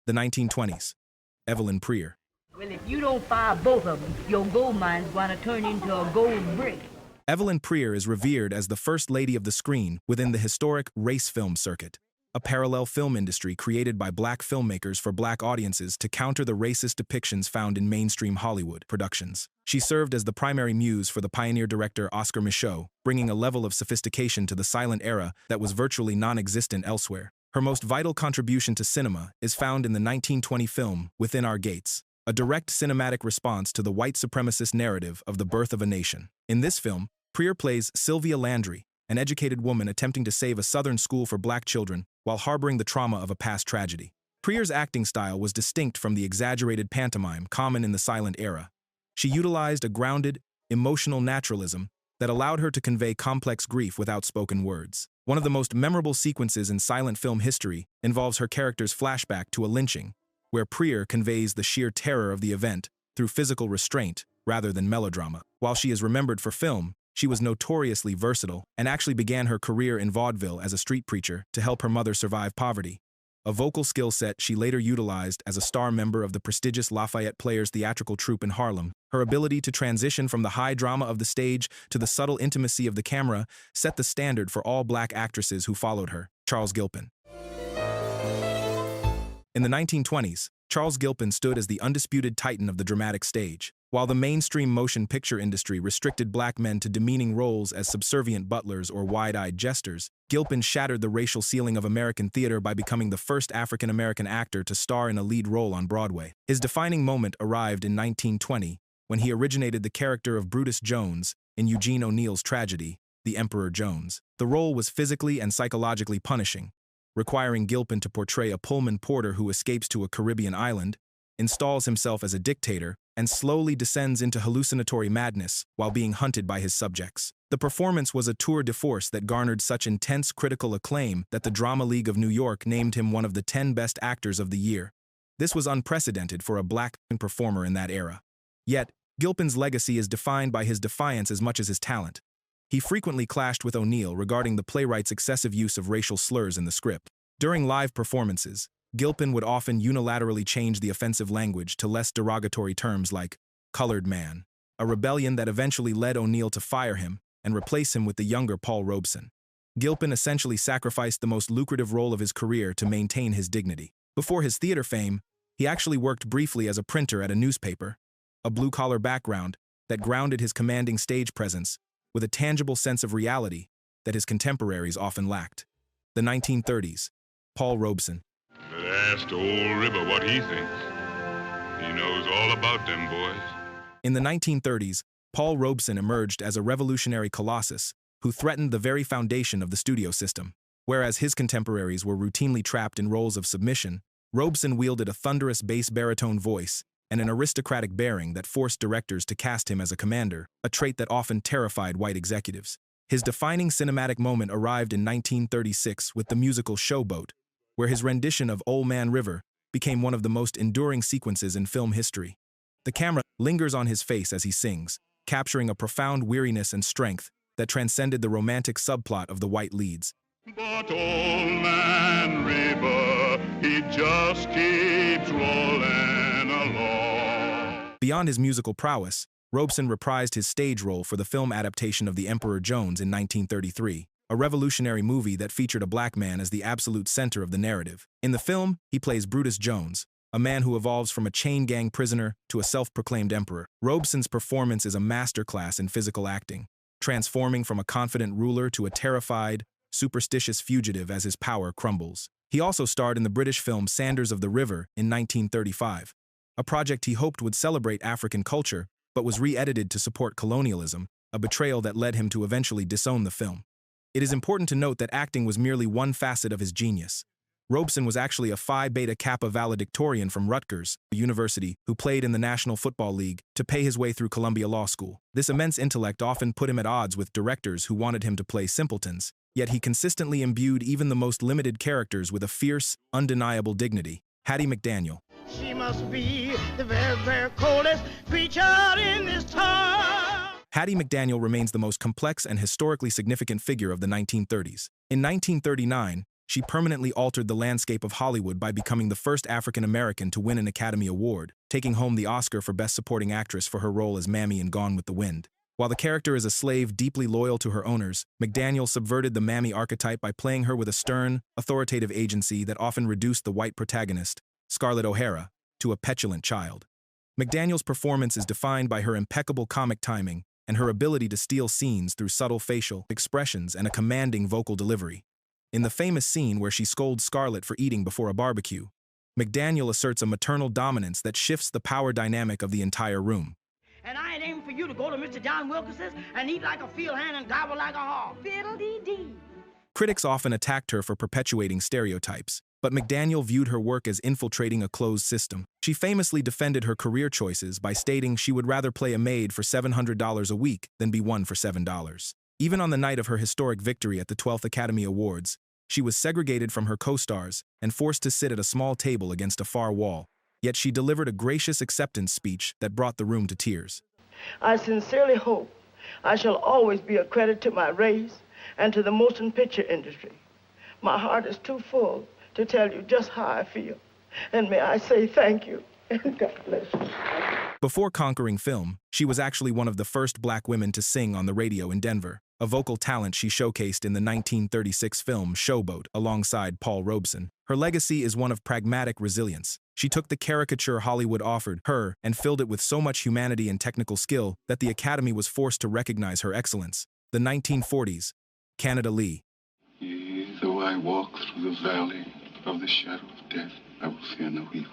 The 1920s. Evelyn Prier. Well, if you don't fire both of them, your gold mine's going to turn into a gold brick. Evelyn Prier is revered as the first lady of the screen within the historic race film circuit, a parallel film industry created by black filmmakers for black audiences to counter the racist depictions found in mainstream Hollywood productions. She served as the primary muse for the pioneer director Oscar Micheaux, bringing a level of sophistication to the silent era that was virtually non-existent elsewhere. Her most vital contribution to cinema is found in the 1920 film Within Our Gates, a direct cinematic response to the white supremacist narrative of the birth of a nation. In this film, Prier plays Sylvia Landry, an educated woman attempting to save a Southern school for black children while harboring the trauma of a past tragedy. Prier's acting style was distinct from the exaggerated pantomime common in the silent era. She utilized a grounded, emotional naturalism that allowed her to convey complex grief without spoken words. One of the most memorable sequences in silent film history involves her character's flashback to a lynching, where Prier conveys the sheer terror of the event through physical restraint rather than melodrama. While she is remembered for film, she was notoriously versatile and actually began her career in vaudeville as a street preacher to help her mother survive poverty, a vocal skill set she later utilized as a star member of the prestigious Lafayette Players theatrical troupe in Harlem. Her ability to transition from the high drama of the stage to the subtle intimacy of the camera set the standard for all black actresses who followed her. Charles Gilpin. In the 1920s, Charles Gilpin stood as the undisputed titan of the dramatic stage. While the mainstream motion picture industry restricted black men to demeaning roles as subservient butlers or wide-eyed jesters, Gilpin shattered the racial ceiling of American theater by becoming the first African-American actor to star in a lead role on Broadway. His defining moment arrived in 1920 when he originated the character of Brutus Jones in Eugene O'Neill's tragedy, The Emperor Jones. The role was physically and psychologically punishing, requiring Gilpin to portray a Pullman porter who escapes to a Caribbean island, installs himself as a dictator, and slowly descends into hallucinatory madness while being hunted by his subjects. The performance was a tour de force that garnered such intense critical acclaim that the Drama League of New York named him one of the 10 best actors of the year. This was unprecedented for a black performer in that era. Yet, Gilpin's legacy is defined by his defiance as much as his talent. He frequently clashed with O'Neill regarding the playwright's excessive use of racial slurs in the script. During live performances, Gilpin would often unilaterally change the offensive language to less derogatory terms like colored man, a rebellion that eventually led O'Neill to fire him and replace him with the younger Paul Robeson. Gilpin essentially sacrificed the most lucrative role of his career to maintain his dignity. Before his theater fame, he actually worked briefly as a printer at a newspaper, a blue-collar background that grounded his commanding stage presence with a tangible sense of reality that his contemporaries often lacked. The 1930s. Paul Robeson. But ask the old River what he thinks. He knows all about them boys. In the 1930s, Paul Robeson emerged as a revolutionary colossus who threatened the very foundation of the studio system. Whereas his contemporaries were routinely trapped in roles of submission, Robeson wielded a thunderous bass baritone voice and an aristocratic bearing that forced directors to cast him as a commander, a trait that often terrified white executives. His defining cinematic moment arrived in 1936 with the musical Showboat, where his rendition of Old Man River became one of the most enduring sequences in film history. The camera lingers on his face as he sings, capturing a profound weariness and strength that transcended the romantic subplot of the white leads. But Old Man River, he just keeps rolling along. Beyond his musical prowess, Robeson reprised his stage role for the film adaptation of The Emperor Jones in 1933, a revolutionary movie that featured a black man as the absolute center of the narrative. In the film, he plays Brutus Jones, a man who evolves from a chain gang prisoner to a self-proclaimed emperor. Robeson's performance is a masterclass in physical acting, transforming from a confident ruler to a terrified, superstitious fugitive as his power crumbles. He also starred in the British film Sanders of the River in 1935, a project he hoped would celebrate African culture but was re-edited to support colonialism, a betrayal that led him to eventually disown the film. It is important to note that acting was merely one facet of his genius. Robeson was actually a Phi Beta Kappa valedictorian from Rutgers, a university, who played in the National Football League to pay his way through Columbia Law School. This immense intellect often put him at odds with directors who wanted him to play simpletons, yet he consistently imbued even the most limited characters with a fierce, undeniable dignity. Hattie McDaniel. She must be the very, very coldest creature in this town. Hattie McDaniel remains the most complex and historically significant figure of the 1930s. In 1939, she permanently altered the landscape of Hollywood by becoming the first African American to win an Academy Award, taking home the Oscar for Best Supporting Actress for her role as Mammy in Gone with the Wind. While the character is a slave deeply loyal to her owners, McDaniel subverted the Mammy archetype by playing her with a stern, authoritative agency that often reduced the white protagonist, Scarlett O'Hara, to a petulant child. McDaniel's performance is defined by her impeccable comic timing and her ability to steal scenes through subtle facial expressions and a commanding vocal delivery. In the famous scene where she scolds Scarlett for eating before a barbecue, McDaniel asserts a maternal dominance that shifts the power dynamic of the entire room. And I ain't aiming for you to go to Mr. John Wilkins's and eat like a field hand and gobble like a hog. Fiddle-dee-dee. Critics often attacked her for perpetuating stereotypes, but McDaniel viewed her work as infiltrating a closed system. She famously defended her career choices by stating she would rather play a maid for $700 a week than be one for $7. Even on the night of her historic victory at the 12th Academy Awards, she was segregated from her co-stars and forced to sit at a small table against a far wall. Yet she delivered a gracious acceptance speech that brought the room to tears. I sincerely hope I shall always be a credit to my race and to the motion picture industry. My heart is too full to tell you just how I feel. And may I say thank you, and God bless you. Before conquering film, she was actually one of the first black women to sing on the radio in Denver, a vocal talent she showcased in the 1936 film Showboat alongside Paul Robeson. Her legacy is one of pragmatic resilience. She took the caricature Hollywood offered her and filled it with so much humanity and technical skill that the Academy was forced to recognize her excellence. The 1940s, Canada Lee. Yea, though I walk through the valley of the shadow of death, I will fear no evil.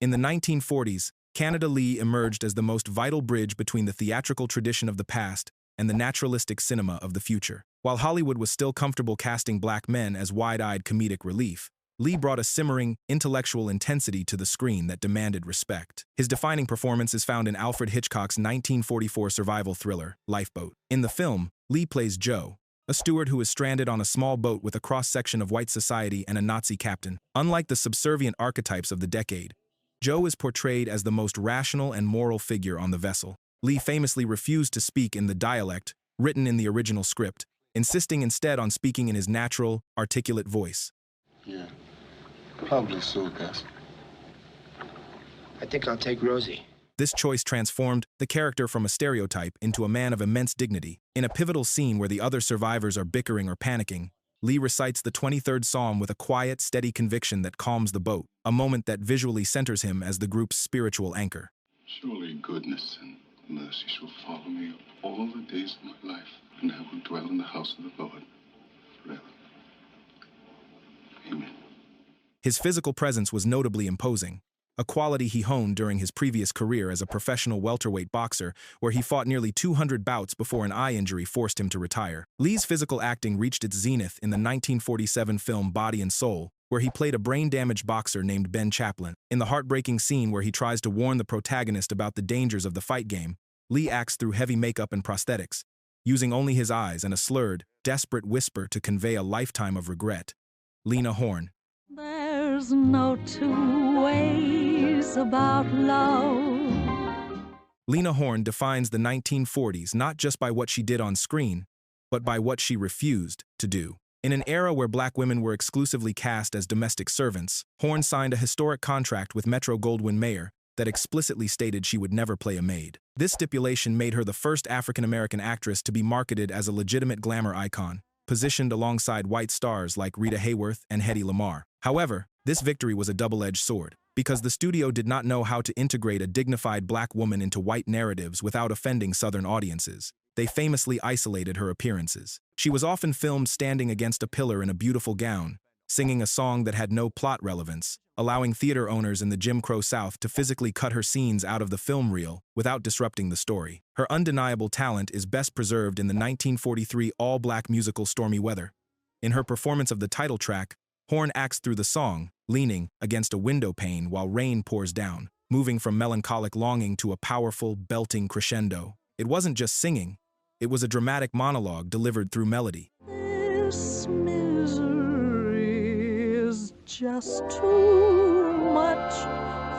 In the 1940s, Canada Lee emerged as the most vital bridge between the theatrical tradition of the past and the naturalistic cinema of the future. While Hollywood was still comfortable casting black men as wide-eyed comedic relief, Lee brought a simmering, intellectual intensity to the screen that demanded respect. His defining performance is found in Alfred Hitchcock's 1944 survival thriller, Lifeboat. In the film, Lee plays Joe, a steward who is stranded on a small boat with a cross-section of white society and a Nazi captain. Unlike the subservient archetypes of the decade, Joe is portrayed as the most rational and moral figure on the vessel. Lee famously refused to speak in the dialect written in the original script, insisting instead on speaking in his natural, articulate voice. Yeah, probably so, Gus. I think I'll take Rosie. This choice transformed the character from a stereotype into a man of immense dignity. In a pivotal scene where the other survivors are bickering or panicking, Lee recites the 23rd Psalm with a quiet, steady conviction that calms the boat, a moment that visually centers him as the group's spiritual anchor. Surely goodness and mercy shall follow me all the days of my life, and I will dwell in the house of the Lord forever. Amen. His physical presence was notably imposing, a quality he honed during his previous career as a professional welterweight boxer, where he fought nearly 200 bouts before an eye injury forced him to retire. Lee's physical acting reached its zenith in the 1947 film Body and Soul, where he played a brain-damaged boxer named Ben Chaplin. In the heartbreaking scene where he tries to warn the protagonist about the dangers of the fight game, Lee acts through heavy makeup and prosthetics, using only his eyes and a slurred, desperate whisper to convey a lifetime of regret. Lena Horne. There's no two ways about love. Lena Horne defines the 1940s not just by what she did on screen, but by what she refused to do. In an era where black women were exclusively cast as domestic servants, Horne signed a historic contract with Metro-Goldwyn-Mayer that explicitly stated she would never play a maid. This stipulation made her the first African-American actress to be marketed as a legitimate glamour icon, positioned alongside white stars like Rita Hayworth and Hedy Lamarr. However, this victory was a double-edged sword, because the studio did not know how to integrate a dignified black woman into white narratives without offending Southern audiences. They famously isolated her appearances. She was often filmed standing against a pillar in a beautiful gown, singing a song that had no plot relevance, allowing theater owners in the Jim Crow South to physically cut her scenes out of the film reel without disrupting the story. Her undeniable talent is best preserved in the 1943 all-black musical Stormy Weather. In her performance of the title track, Horne acts through the song, leaning against a window pane while rain pours down, moving from melancholic longing to a powerful, belting crescendo. It wasn't just singing, it was a dramatic monologue delivered through melody. This misery is just too much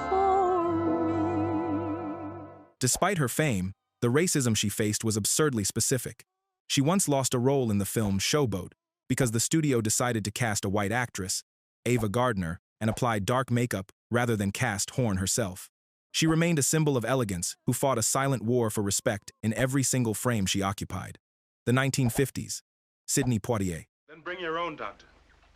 for me. Despite her fame, the racism she faced was absurdly specific. She once lost a role in the film Showboat, because the studio decided to cast a white actress, Ava Gardner, and apply dark makeup rather than cast Horne herself. She remained a symbol of elegance who fought a silent war for respect in every single frame she occupied. The 1950s. Sidney Poitier. Then bring your own doctor.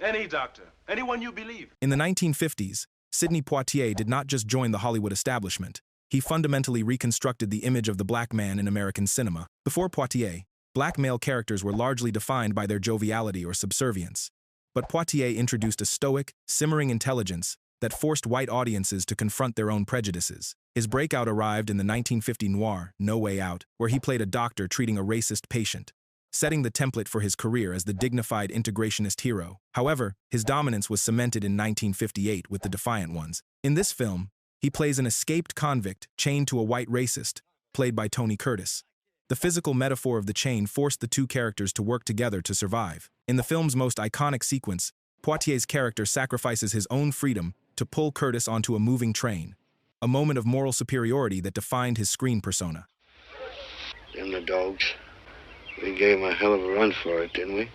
Any doctor. Anyone you believe. In the 1950s, Sidney Poitier did not just join the Hollywood establishment. He fundamentally reconstructed the image of the black man in American cinema. Before Poitier, black male characters were largely defined by their joviality or subservience. But Poitier introduced a stoic, simmering intelligence that forced white audiences to confront their own prejudices. His breakout arrived in the 1950 noir, No Way Out, where he played a doctor treating a racist patient, setting the template for his career as the dignified integrationist hero. However, his dominance was cemented in 1958 with The Defiant Ones. In this film, he plays an escaped convict chained to a white racist, played by Tony Curtis. The physical metaphor of the chain forced the two characters to work together to survive. In the film's most iconic sequence, Poitier's character sacrifices his own freedom to pull Curtis onto a moving train, a moment of moral superiority that defined his screen persona. Them the dogs. We gave him a hell of a run for it, didn't we?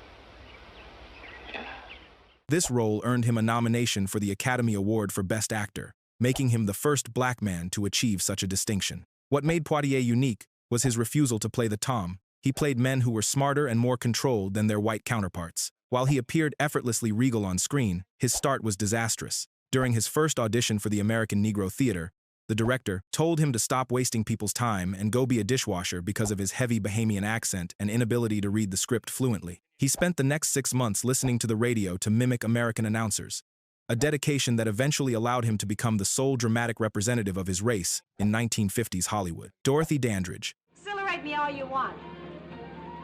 This role earned him a nomination for the Academy Award for Best Actor, making him the first black man to achieve such a distinction. What made Poitier unique was his refusal to play the Tom. He played men who were smarter and more controlled than their white counterparts. While he appeared effortlessly regal on screen, his start was disastrous. During his first audition for the American Negro Theater, the director told him to stop wasting people's time and go be a dishwasher because of his heavy Bahamian accent and inability to read the script fluently. He spent the next 6 months listening to the radio to mimic American announcers, a dedication that eventually allowed him to become the sole dramatic representative of his race in 1950s Hollywood. Dorothy Dandridge. Accelerate me all you want.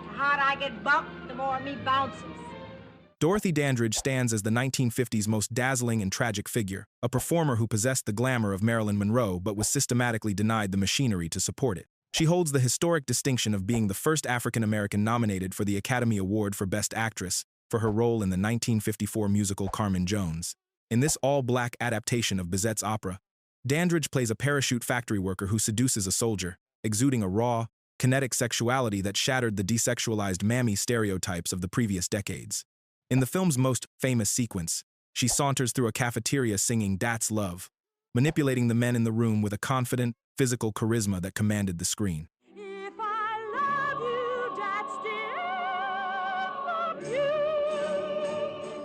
The harder I get bumped, the more me bounces. Dorothy Dandridge stands as the 1950s most dazzling and tragic figure, a performer who possessed the glamour of Marilyn Monroe but was systematically denied the machinery to support it. She holds the historic distinction of being the first African-American nominated for the Academy Award for Best Actress for her role in the 1954 musical Carmen Jones. In this all-black adaptation of Bizet's opera, Dandridge plays a parachute factory worker who seduces a soldier, exuding a raw, kinetic sexuality that shattered the desexualized mammy stereotypes of the previous decades. In the film's most famous sequence, she saunters through a cafeteria singing "That's Love," manipulating the men in the room with a confident, physical charisma that commanded the screen. If I love you, that's still love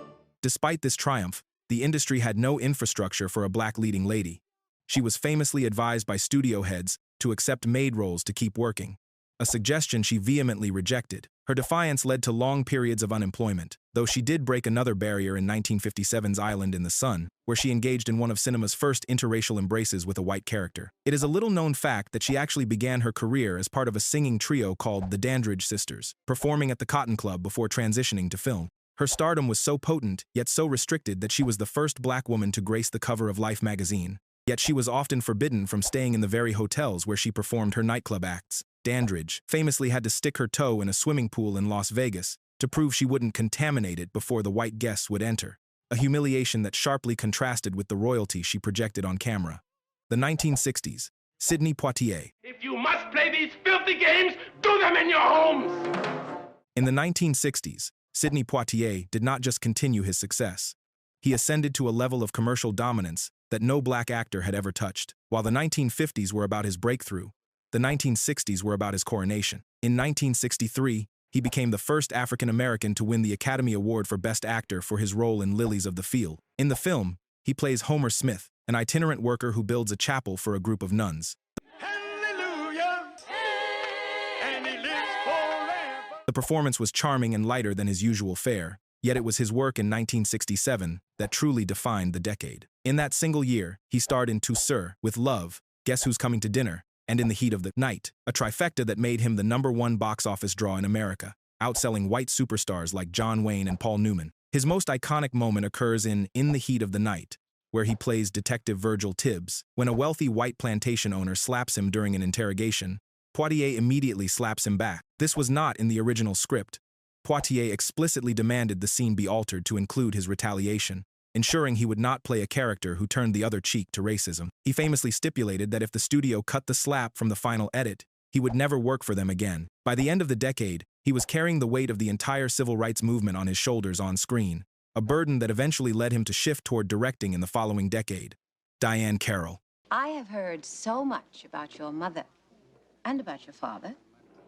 you. Despite this triumph, the industry had no infrastructure for a black leading lady. She was famously advised by studio heads to accept maid roles to keep working, a suggestion she vehemently rejected. Her defiance led to long periods of unemployment, though she did break another barrier in 1957's Island in the Sun, where she engaged in one of cinema's first interracial embraces with a white character. It is a little-known fact that she actually began her career as part of a singing trio called the Dandridge Sisters, performing at the Cotton Club before transitioning to film. Her stardom was so potent, yet so restricted that she was the first black woman to grace the cover of Life magazine. Yet she was often forbidden from staying in the very hotels where she performed her nightclub acts. Dandridge famously had to stick her toe in a swimming pool in Las Vegas to prove she wouldn't contaminate it before the white guests would enter, a humiliation that sharply contrasted with the royalty she projected on camera. The 1960s. Sidney Poitier. If you must play these filthy games, do them in your homes! In the 1960s, Sidney Poitier did not just continue his success. He ascended to a level of commercial dominance that no black actor had ever touched. While the 1950s were about his breakthrough, the 1960s were about his coronation. In 1963, he became the first African-American to win the Academy Award for Best Actor for his role in Lilies of the Field. In the film, he plays Homer Smith, an itinerant worker who builds a chapel for a group of nuns. Hallelujah, and he lives forever. The performance was charming and lighter than his usual fare, yet it was his work in 1967 that truly defined the decade. In that single year, he starred in Tout Seul, With Love, Guess Who's Coming to Dinner, and In the Heat of the Night, a trifecta that made him the #1 box office draw in America, outselling white superstars like John Wayne and Paul Newman. His most iconic moment occurs in the Heat of the Night, where he plays Detective Virgil Tibbs. When a wealthy white plantation owner slaps him during an interrogation, Poitier immediately slaps him back. This was not in the original script. Poitier explicitly demanded the scene be altered to include his retaliation, ensuring he would not play a character who turned the other cheek to racism. He famously stipulated that if the studio cut the slap from the final edit, he would never work for them again. By the end of the decade, He was carrying the weight of the entire civil rights movement on his shoulders on screen, a burden that eventually led him to shift toward directing in the following decade. Diahann Carroll. I have heard so much about your mother and about your father.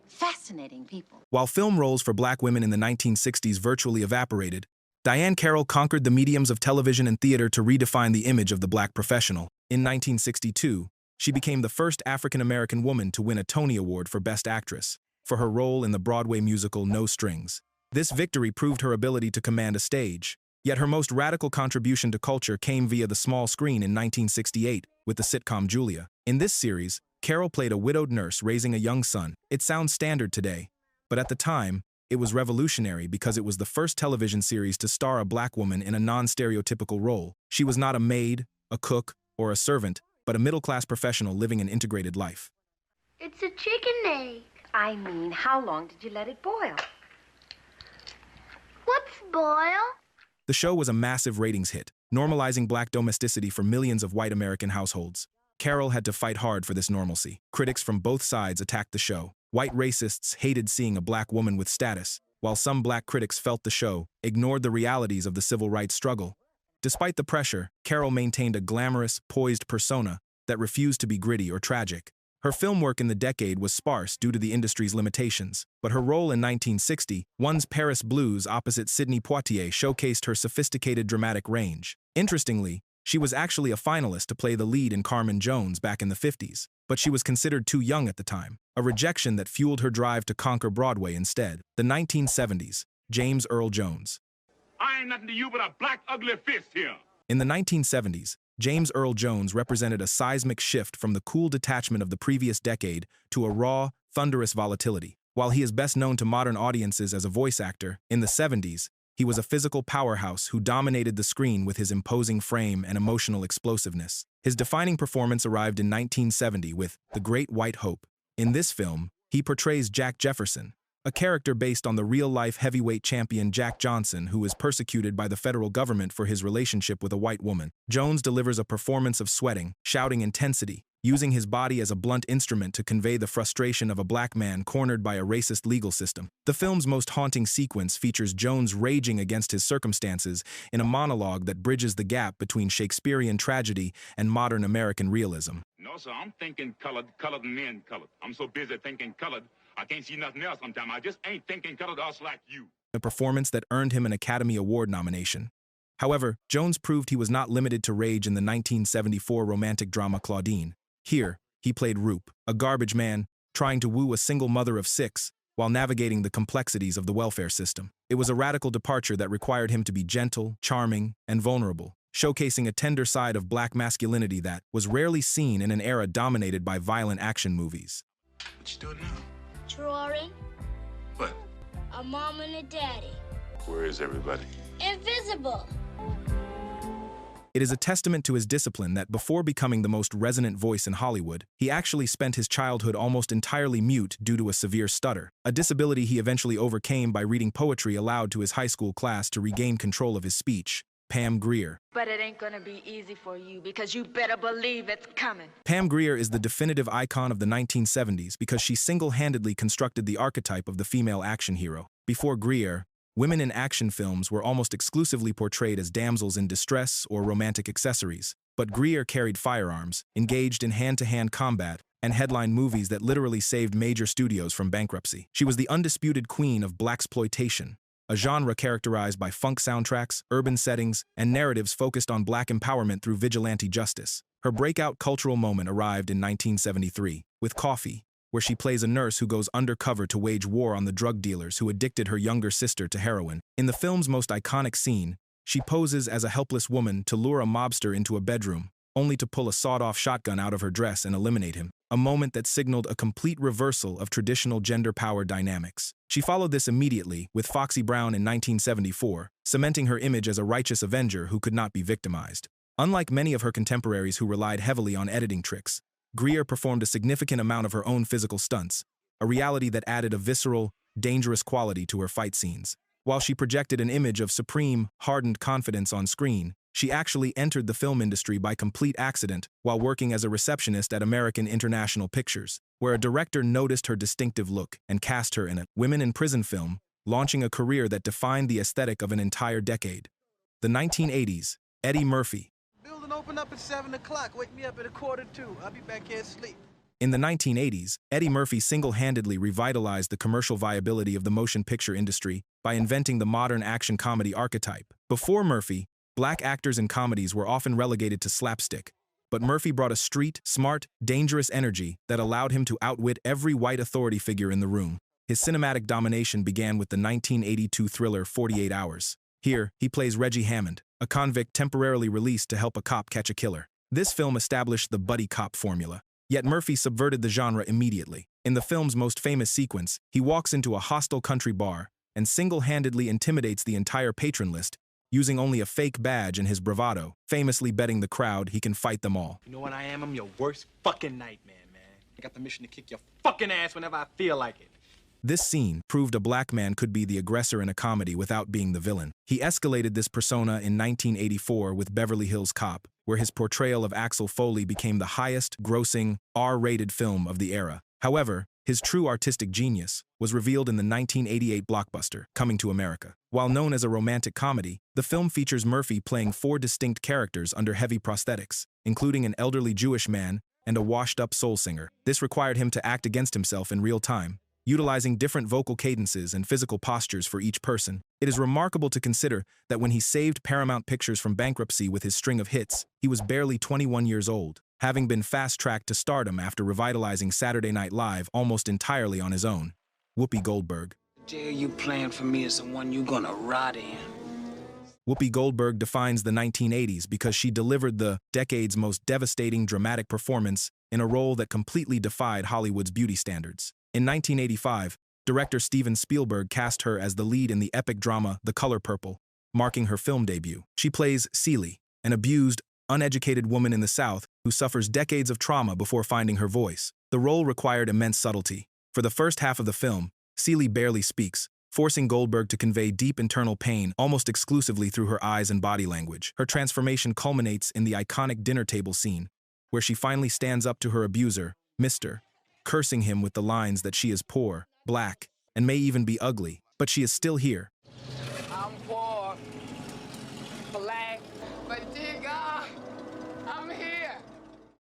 Fascinating people. While film roles for black women in the 1960s virtually evaporated, Diahann Carroll conquered the mediums of television and theater to redefine the image of the black professional. In 1962, she became the first African-American woman to win a Tony Award for Best Actress for her role in the Broadway musical No Strings. This victory proved her ability to command a stage, yet her most radical contribution to culture came via the small screen in 1968 with the sitcom Julia. In this series, Carroll played a widowed nurse raising a young son. It sounds standard today, but at the time, it was revolutionary because it was the first television series to star a black woman in a non-stereotypical role. She was not a maid, a cook, or a servant, but a middle-class professional living an integrated life. It's a chicken egg. I mean, how long did you let it boil? What's boil? The show was a massive ratings hit, normalizing black domesticity for millions of white American households. Carroll had to fight hard for this normalcy. Critics from both sides attacked the show. White racists hated seeing a black woman with status, while some black critics felt the show ignored the realities of the civil rights struggle. Despite the pressure, Carroll maintained a glamorous, poised persona that refused to be gritty or tragic. Her film work in the decade was sparse due to the industry's limitations, but her role in 1960's Paris Blues opposite Sidney Poitier showcased her sophisticated dramatic range. Interestingly, she was actually a finalist to play the lead in Carmen Jones back in the 50s, but she was considered too young at the time, a rejection that fueled her drive to conquer Broadway instead. The 1970s, James Earl Jones. I ain't nothing to you but a black ugly fist here. In the 1970s, James Earl Jones represented a seismic shift from the cool detachment of the previous decade to a raw, thunderous volatility. While he is best known to modern audiences as a voice actor, in the 70s, he was a physical powerhouse who dominated the screen with his imposing frame and emotional explosiveness. His defining performance arrived in 1970 with The Great White Hope. In this film, he portrays Jack Jefferson, a character based on the real-life heavyweight champion Jack Johnson, who is persecuted by the federal government for his relationship with a white woman. Jones delivers a performance of sweating, shouting intensity, using his body as a blunt instrument to convey the frustration of a black man cornered by a racist legal system. The film's most haunting sequence features Jones raging against his circumstances in a monologue that bridges the gap between Shakespearean tragedy and modern American realism. No, sir, I'm thinking colored men colored. I'm so busy thinking colored, I can't see nothing else sometimes. I just ain't thinking colored us like you. A performance that earned him an Academy Award nomination. However, Jones proved he was not limited to rage in the 1974 romantic drama Claudine. Here, he played Roop, a garbage man trying to woo a single mother of 6 while navigating the complexities of the welfare system. It was a radical departure that required him to be gentle, charming, and vulnerable, showcasing a tender side of black masculinity that was rarely seen in an era dominated by violent action movies. What you doing now? Drawing. What? A mom and a daddy. Where is everybody? Invisible. It is a testament to his discipline that before becoming the most resonant voice in Hollywood, he actually spent his childhood almost entirely mute due to a severe stutter, a disability he eventually overcame by reading poetry aloud to his high school class to regain control of his speech. Pam Grier. But it ain't gonna be easy for you because you better believe it's coming. Pam Grier is the definitive icon of the 1970s because she single-handedly constructed the archetype of the female action hero. Before Grier, women in action films were almost exclusively portrayed as damsels in distress or romantic accessories. But Grier carried firearms, engaged in hand-to-hand combat, and headlined movies that literally saved major studios from bankruptcy. She was the undisputed queen of blaxploitation, a genre characterized by funk soundtracks, urban settings, and narratives focused on black empowerment through vigilante justice. Her breakout cultural moment arrived in 1973, with Coffee, where she plays a nurse who goes undercover to wage war on the drug dealers who addicted her younger sister to heroin. In the film's most iconic scene, she poses as a helpless woman to lure a mobster into a bedroom, only to pull a sawed-off shotgun out of her dress and eliminate him, a moment that signaled a complete reversal of traditional gender power dynamics. She followed this immediately with Foxy Brown in 1974, cementing her image as a righteous avenger who could not be victimized. Unlike many of her contemporaries who relied heavily on editing tricks, Grier performed a significant amount of her own physical stunts, a reality that added a visceral, dangerous quality to her fight scenes. While she projected an image of supreme, hardened confidence on screen, She actually entered the film industry by complete accident while working as a receptionist at American International Pictures, where a director noticed her distinctive look and cast her in a Women in Prison film, launching a career that defined the aesthetic of an entire decade. The 1980s, Eddie Murphy. Building open up at 7 o'clock. Wake me up at 1:45. I'll be back here asleep. In the 1980s, Eddie Murphy single-handedly revitalized the commercial viability of the motion picture industry by inventing the modern action comedy archetype. Before Murphy, black actors in comedies were often relegated to slapstick, but Murphy brought a street, smart, dangerous energy that allowed him to outwit every white authority figure in the room. His cinematic domination began with the 1982 thriller 48 Hours. Here, he plays Reggie Hammond, a convict temporarily released to help a cop catch a killer. This film established the buddy cop formula. Yet Murphy subverted the genre immediately. In the film's most famous sequence, he walks into a hostile country bar and single-handedly intimidates the entire patron list, using only a fake badge and his bravado, famously betting the crowd he can fight them all. You know what I am? I'm your worst fucking nightmare, man. I got the mission to kick your fucking ass whenever I feel like it. This scene proved a black man could be the aggressor in a comedy without being the villain. He escalated this persona in 1984 with Beverly Hills Cop, where his portrayal of Axel Foley became the highest-grossing, R-rated film of the era. However, his true artistic genius was revealed in the 1988 blockbuster, Coming to America. While known as a romantic comedy, the film features Murphy playing 4 distinct characters under heavy prosthetics, including an elderly Jewish man and a washed-up soul singer. This required him to act against himself in real time, utilizing different vocal cadences and physical postures for each person. It is remarkable to consider that when he saved Paramount Pictures from bankruptcy with his string of hits, he was barely 21 years old, having been fast-tracked to stardom after revitalizing Saturday Night Live almost entirely on his own. Whoopi Goldberg. The jail you plan for me is the one you gonna rot in. Whoopi Goldberg defines the 1980s because she delivered the decade's most devastating dramatic performance in a role that completely defied Hollywood's beauty standards. In 1985, director Steven Spielberg cast her as the lead in the epic drama The Color Purple, marking her film debut. She plays Celie, an abused, uneducated woman in the South who suffers decades of trauma before finding her voice. The role required immense subtlety. For the first half of the film, Celie barely speaks, forcing Goldberg to convey deep internal pain almost exclusively through her eyes and body language. Her transformation culminates in the iconic dinner table scene, where she finally stands up to her abuser, Mr., cursing him with the lines that she is poor, black, and may even be ugly, but she is still here. I'm poor, black, but dear God, I'm here.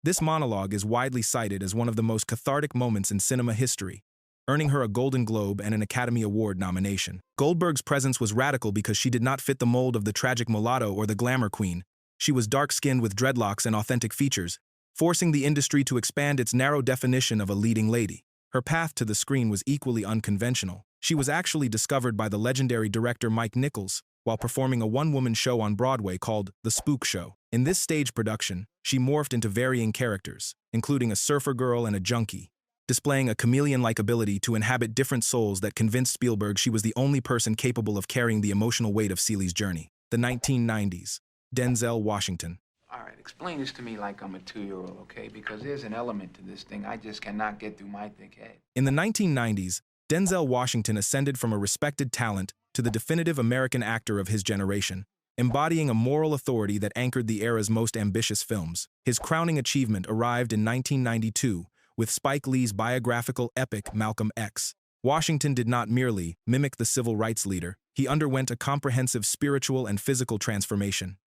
This monologue is widely cited as one of the most cathartic moments in cinema history, earning her a Golden Globe and an Academy Award nomination. Goldberg's presence was radical because she did not fit the mold of the tragic mulatto or the glamour queen. She was dark-skinned with dreadlocks and authentic features, forcing the industry to expand its narrow definition of a leading lady. Her path to the screen was equally unconventional. She was actually discovered by the legendary director Mike Nichols while performing a one-woman show on Broadway called The Spook Show. In this stage production, she morphed into varying characters, including a surfer girl and a junkie, displaying a chameleon-like ability to inhabit different souls that convinced Spielberg she was the only person capable of carrying the emotional weight of Celie's journey. The 1990s. Denzel Washington. All right, explain this to me like I'm a 2-year-old, okay? Because there's an element to this thing I just cannot get through my thick head. In the 1990s, Denzel Washington ascended from a respected talent to the definitive American actor of his generation, embodying a moral authority that anchored the era's most ambitious films. His crowning achievement arrived in 1992 with Spike Lee's biographical epic Malcolm X. Washington did not merely mimic the civil rights leader, he underwent a comprehensive spiritual and physical transformation.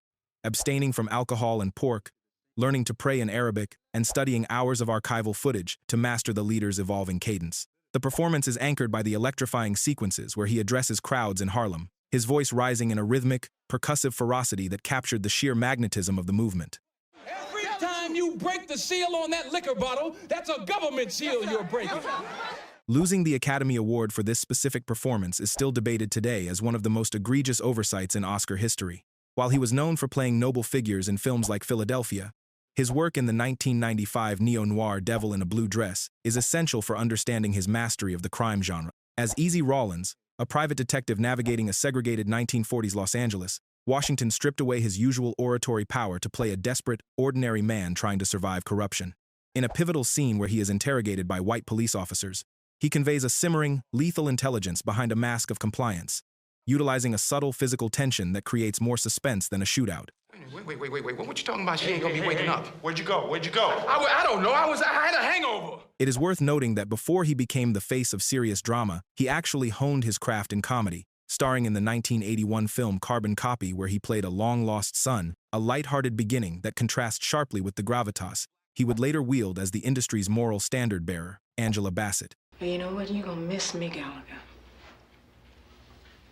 Abstaining from alcohol and pork, learning to pray in Arabic, and studying hours of archival footage to master the leader's evolving cadence. The performance is anchored by the electrifying sequences where he addresses crowds in Harlem, his voice rising in a rhythmic, percussive ferocity that captured the sheer magnetism of the movement. Every time you break the seal on that liquor bottle, that's a government seal you're breaking. Losing the Academy Award for this specific performance is still debated today as one of the most egregious oversights in Oscar history. While he was known for playing noble figures in films like Philadelphia, his work in the 1995 neo-noir Devil in a Blue Dress is essential for understanding his mastery of the crime genre. As Easy Rawlins, a private detective navigating a segregated 1940s Los Angeles, Washington stripped away his usual oratory power to play a desperate, ordinary man trying to survive corruption. In a pivotal scene where he is interrogated by white police officers, he conveys a simmering, lethal intelligence behind a mask of compliance, utilizing a subtle physical tension that creates more suspense than a shootout. Wait. What you talking about? She ain't gonna be waking up. Where'd you go? I don't know. I had a hangover. It is worth noting that before he became the face of serious drama, he actually honed his craft in comedy, starring in the 1981 film Carbon Copy, where he played a long-lost son, a light-hearted beginning that contrasts sharply with the gravitas he would later wield as the industry's moral standard-bearer, Angela Bassett. But you know what? You're gonna miss me, Gallagher.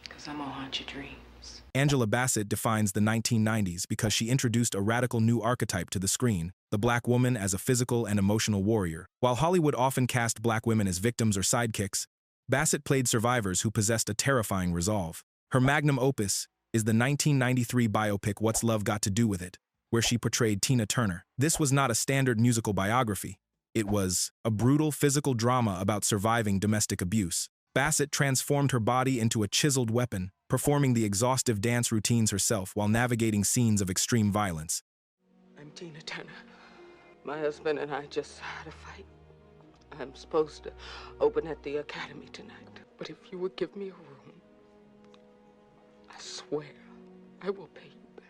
Because I'm gonna haunt your dreams. Angela Bassett defines the 1990s because she introduced a radical new archetype to the screen, the black woman as a physical and emotional warrior. While Hollywood often cast black women as victims or sidekicks, Bassett played survivors who possessed a terrifying resolve. Her magnum opus is the 1993 biopic What's Love Got to Do With It, where she portrayed Tina Turner. This was not a standard musical biography. It was a brutal physical drama about surviving domestic abuse. Bassett transformed her body into a chiseled weapon, performing the exhaustive dance routines herself while navigating scenes of extreme violence. I'm Tina Turner. My husband and I just had a fight. I'm supposed to open at the Academy tonight. But if you would give me a room, I swear I will pay you back.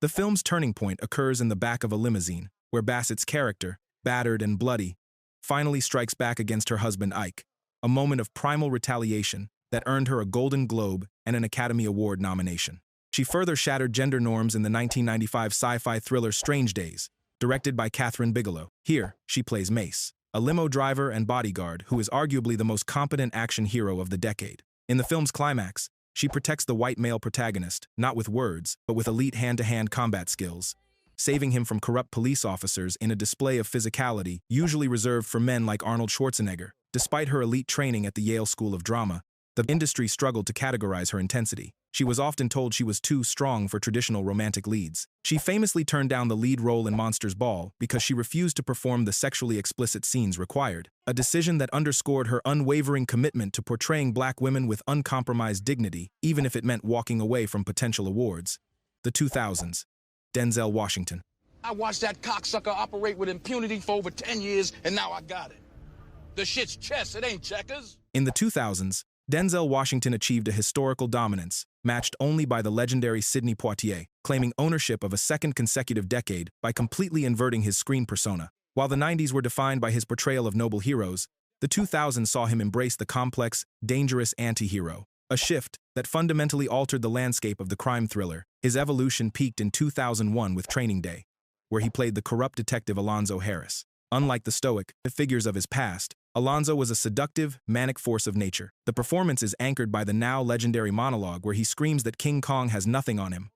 The film's turning point occurs in the back of a limousine, where Bassett's character, battered and bloody, finally strikes back against her husband Ike, a moment of primal retaliation that earned her a Golden Globe and an Academy Award nomination. She further shattered gender norms in the 1995 sci-fi thriller Strange Days, directed by Kathryn Bigelow. Here, she plays Mace, a limo driver and bodyguard who is arguably the most competent action hero of the decade. In the film's climax, she protects the white male protagonist, not with words, but with elite hand-to-hand combat skills, saving him from corrupt police officers in a display of physicality usually reserved for men like Arnold Schwarzenegger. Despite her elite training at the Yale School of Drama, the industry struggled to categorize her intensity. She was often told she was too strong for traditional romantic leads. She famously turned down the lead role in Monsters Ball because she refused to perform the sexually explicit scenes required, a decision that underscored her unwavering commitment to portraying black women with uncompromised dignity, even if it meant walking away from potential awards. The 2000s. Denzel Washington. I watched that cocksucker operate with impunity for over 10 years, and now I got it. The shit's chess, it ain't checkers. In the 2000s, Denzel Washington achieved a historical dominance, matched only by the legendary Sidney Poitier, claiming ownership of a second consecutive decade by completely inverting his screen persona. While the 90s were defined by his portrayal of noble heroes, the 2000s saw him embrace the complex, dangerous anti-hero, a shift that fundamentally altered the landscape of the crime thriller. His evolution peaked in 2001 with Training Day, where he played the corrupt detective Alonzo Harris. Unlike the stoic figures of his past, Alonzo was a seductive, manic force of nature. The performance is anchored by the now legendary monologue where he screams that King Kong has nothing on him.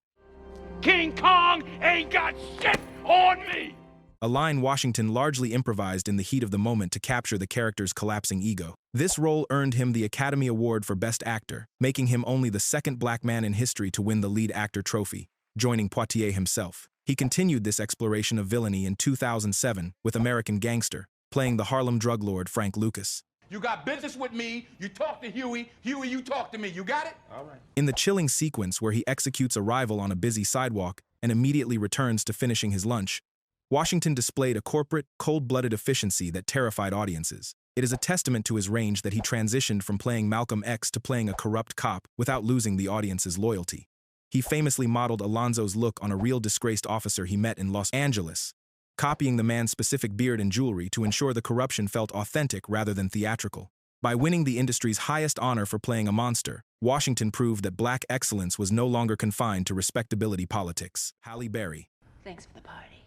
King Kong ain't got shit on me! A line Washington largely improvised in the heat of the moment to capture the character's collapsing ego. This role earned him the Academy Award for Best Actor, making him only the second black man in history to win the lead actor trophy, joining Poitier himself. He continued this exploration of villainy in 2007 with American Gangster, playing the Harlem drug lord Frank Lucas. You got business with me, you talk to Huey, Huey, you talk to me, you got it? All right. In the chilling sequence where he executes a rival on a busy sidewalk and immediately returns to finishing his lunch, Washington displayed a corporate, cold-blooded efficiency that terrified audiences. It is a testament to his range that he transitioned from playing Malcolm X to playing a corrupt cop without losing the audience's loyalty. He famously modeled Alonzo's look on a real disgraced officer he met in Los Angeles, copying the man's specific beard and jewelry to ensure the corruption felt authentic rather than theatrical. By winning the industry's highest honor for playing a monster, Washington proved that black excellence was no longer confined to respectability politics. Halle Berry. Thanks for the party.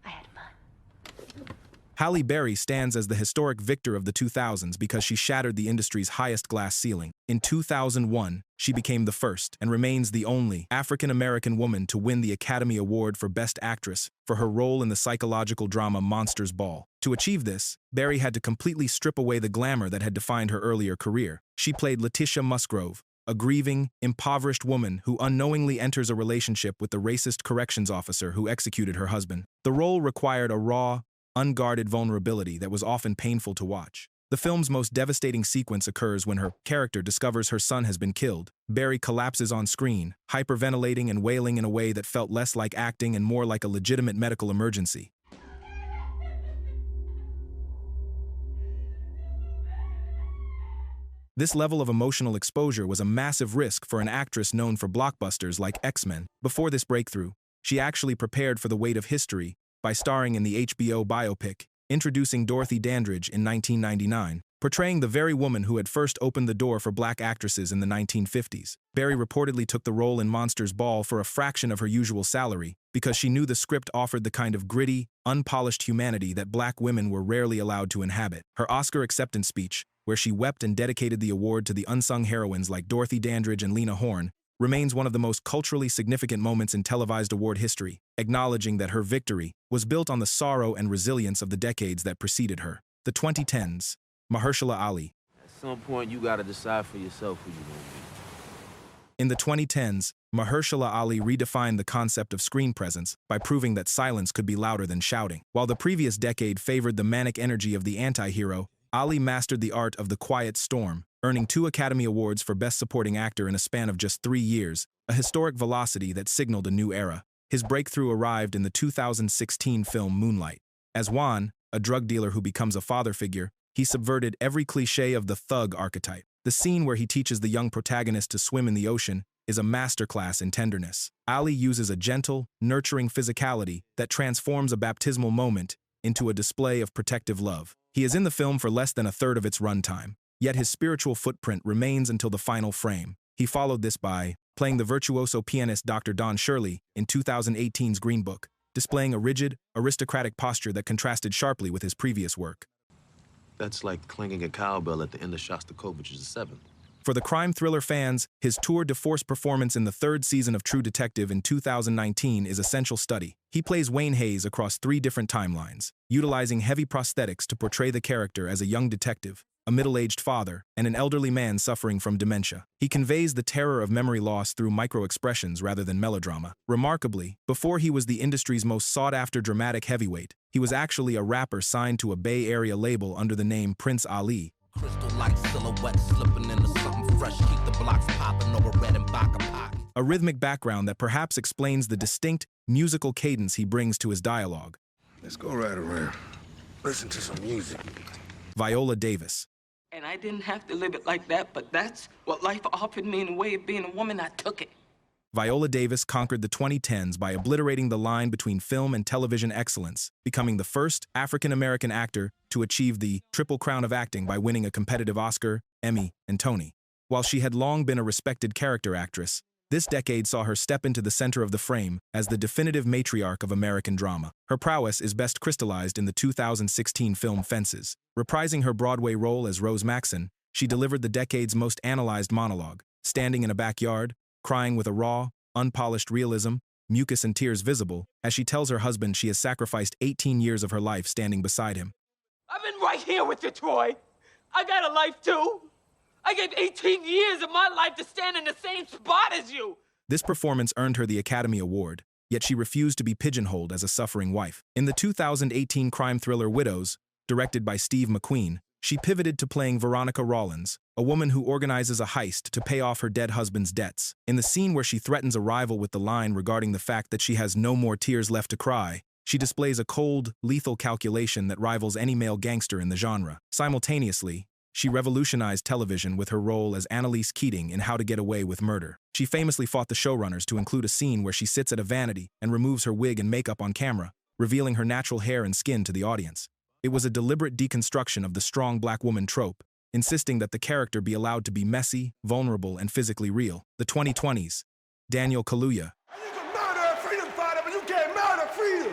I had fun. Halle Berry stands as the historic victor of the 2000s because she shattered the industry's highest glass ceiling. In 2001, she became the first and remains the only African-American woman to win the Academy Award for Best Actress for her role in the psychological drama Monsters Ball. To achieve this, Berry had to completely strip away the glamour that had defined her earlier career. She played Letitia Musgrove, a grieving, impoverished woman who unknowingly enters a relationship with the racist corrections officer who executed her husband. The role required a raw, unguarded vulnerability that was often painful to watch. The film's most devastating sequence occurs when her character discovers her son has been killed. Berry collapses on screen, hyperventilating and wailing in a way that felt less like acting and more like a legitimate medical emergency. This level of emotional exposure was a massive risk for an actress known for blockbusters like X-Men. Before this breakthrough, she actually prepared for the weight of history by starring in the HBO biopic, Introducing Dorothy Dandridge in 1999, portraying the very woman who had first opened the door for black actresses in the 1950s. Berry reportedly took the role in Monsters Ball for a fraction of her usual salary because she knew the script offered the kind of gritty, unpolished humanity that black women were rarely allowed to inhabit. Her Oscar acceptance speech, where she wept and dedicated the award to the unsung heroines like Dorothy Dandridge and Lena Horne, remains one of the most culturally significant moments in televised award history, acknowledging that her victory was built on the sorrow and resilience of the decades that preceded her. The 2010s, Mahershala Ali. At some point, you gotta decide for yourself who you want to be. In the 2010s, Mahershala Ali redefined the concept of screen presence by proving that silence could be louder than shouting. While the previous decade favored the manic energy of the anti-hero, Ali mastered the art of the quiet storm, earning 2 Academy Awards for Best Supporting Actor in a span of just 3 years, a historic velocity that signaled a new era. His breakthrough arrived in the 2016 film Moonlight. As Juan, a drug dealer who becomes a father figure, he subverted every cliché of the thug archetype. The scene where he teaches the young protagonist to swim in the ocean is a masterclass in tenderness. Ali uses a gentle, nurturing physicality that transforms a baptismal moment into a display of protective love. He is in the film for less than a third of its runtime, yet his spiritual footprint remains until the final frame. He followed this by playing the virtuoso pianist Dr. Don Shirley in 2018's Green Book, displaying a rigid, aristocratic posture that contrasted sharply with his previous work. That's like clanging a cowbell at the end of Shostakovich's Seventh. For the crime thriller fans, his tour de force performance in the 3rd season of True Detective in 2019 is essential study. He plays Wayne Hayes across 3 different timelines, utilizing heavy prosthetics to portray the character as a young detective, a middle-aged father, and an elderly man suffering from dementia. He conveys the terror of memory loss through micro-expressions rather than melodrama. Remarkably, before he was the industry's most sought-after dramatic heavyweight, he was actually a rapper signed to a Bay Area label under the name Prince Ali. Crystal light silhouette slipping into something fresh, keep the blocks popping over red and baka pock. A rhythmic background that perhaps explains the distinct musical cadence he brings to his dialogue. Let's go right around. Listen to some music. Viola Davis. And I didn't have to live it like that, but that's what life offered me in a way of being a woman. I took it. Viola Davis conquered the 2010s by obliterating the line between film and television excellence, becoming the first African-American actor to achieve the Triple Crown of Acting by winning a competitive Oscar, Emmy, and Tony. While she had long been a respected character actress, this decade saw her step into the center of the frame as the definitive matriarch of American drama. Her prowess is best crystallized in the 2016 film Fences. Reprising her Broadway role as Rose Maxson, she delivered the decade's most analyzed monologue, standing in a backyard, crying with a raw, unpolished realism, mucus and tears visible, as she tells her husband she has sacrificed 18 years of her life standing beside him. I've been right here with you, Troy. I got a life, too. I gave 18 years of my life to stand in the same spot as you. This performance earned her the Academy Award, yet she refused to be pigeonholed as a suffering wife. In the 2018 crime thriller Widows, directed by Steve McQueen, she pivoted to playing Veronica Rollins, a woman who organizes a heist to pay off her dead husband's debts. In the scene where she threatens a rival with the line regarding the fact that she has no more tears left to cry, she displays a cold, lethal calculation that rivals any male gangster in the genre. Simultaneously, she revolutionized television with her role as Annalise Keating in How to Get Away with Murder. She famously fought the showrunners to include a scene where she sits at a vanity and removes her wig and makeup on camera, revealing her natural hair and skin to the audience. It was a deliberate deconstruction of the strong black woman trope, insisting that the character be allowed to be messy, vulnerable, and physically real. The 2020s, Daniel Kaluuya. You can murder a freedom fighter, but you can't murder freedom.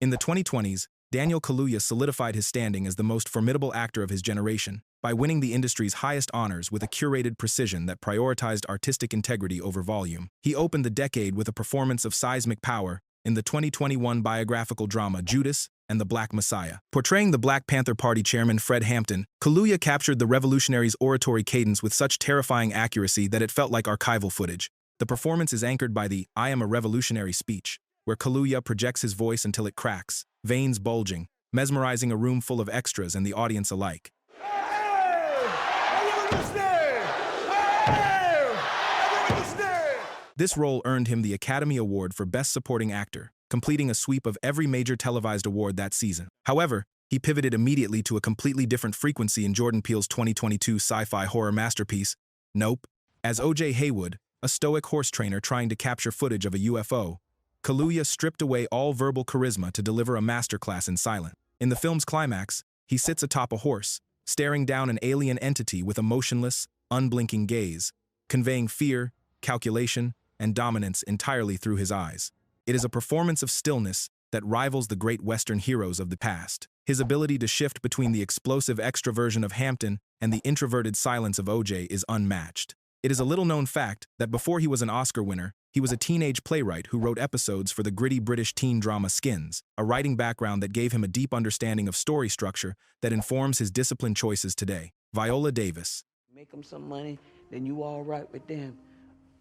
In the 2020s, Daniel Kaluuya solidified his standing as the most formidable actor of his generation by winning the industry's highest honors with a curated precision that prioritized artistic integrity over volume. He opened the decade with a performance of seismic power in the 2021 biographical drama Judas and the Black Messiah. Portraying the Black Panther Party chairman Fred Hampton, Kaluuya captured the revolutionary's oratory cadence with such terrifying accuracy that it felt like archival footage. The performance is anchored by the "I am a revolutionary" speech, where Kaluuya projects his voice until it cracks, veins bulging, mesmerizing a room full of extras and the audience alike. This role earned him the Academy Award for Best Supporting Actor, completing a sweep of every major televised award that season. However, he pivoted immediately to a completely different frequency in Jordan Peele's 2022 sci-fi horror masterpiece, Nope. As O.J. Haywood, a stoic horse trainer trying to capture footage of a UFO, Kaluuya stripped away all verbal charisma to deliver a masterclass in silence. In the film's climax, he sits atop a horse, staring down an alien entity with a motionless, unblinking gaze, conveying fear, calculation, and dominance entirely through his eyes. It is a performance of stillness that rivals the great Western heroes of the past. His ability to shift between the explosive extroversion of Hampton and the introverted silence of OJ is unmatched. It is a little-known fact that before he was an Oscar winner, he was a teenage playwright who wrote episodes for the gritty British teen drama Skins, a writing background that gave him a deep understanding of story structure that informs his disciplined choices today. Viola Davis. Make them some money, then you all right with them.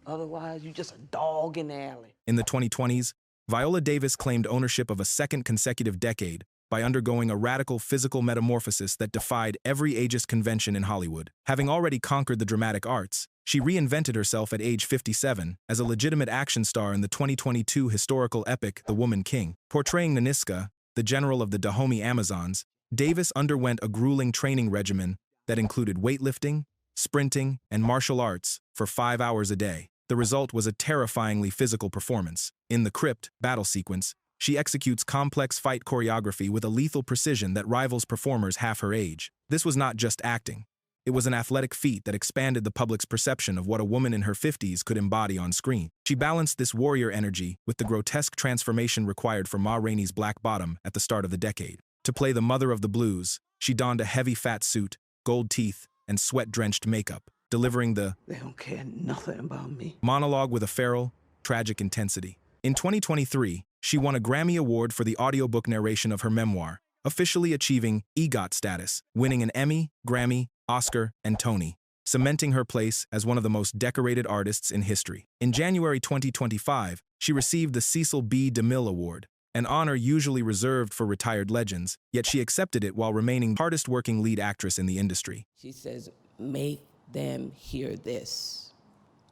Otherwise, you just a dog in the alley. In the 2020s, Viola Davis claimed ownership of a second consecutive decade by undergoing a radical physical metamorphosis that defied every ageist convention in Hollywood. Having already conquered the dramatic arts, she reinvented herself at age 57 as a legitimate action star in the 2022 historical epic The Woman King. Portraying Nanisca, the general of the Dahomey Amazons, Davis underwent a grueling training regimen that included weightlifting, sprinting, and martial arts for 5 hours a day. The result was a terrifyingly physical performance. In the Crypt battle sequence, she executes complex fight choreography with a lethal precision that rivals performers half her age. This was not just acting. It was an athletic feat that expanded the public's perception of what a woman in her 50s could embody on screen. She balanced this warrior energy with the grotesque transformation required for Ma Rainey's Black Bottom at the start of the decade. To play the mother of the blues, she donned a heavy fat suit, gold teeth, and sweat-drenched makeup, delivering the "They don't care nothing about me" monologue with a feral, tragic intensity. In 2023, she won a Grammy Award for the audiobook narration of her memoir, officially achieving EGOT status, winning an Emmy, Grammy, Oscar, and Tony, cementing her place as one of the most decorated artists in history. In January 2025, she received the Cecil B. DeMille Award, an honor usually reserved for retired legends, yet she accepted it while remaining the hardest-working lead actress in the industry. She says, "Make them hear this.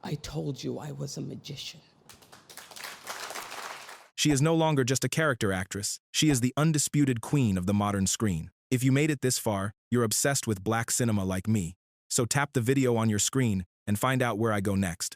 I told you I was a magician." She is no longer just a character actress, she is the undisputed queen of the modern screen. If you made it this far, you're obsessed with black cinema like me. So tap the video on your screen and find out where I go next.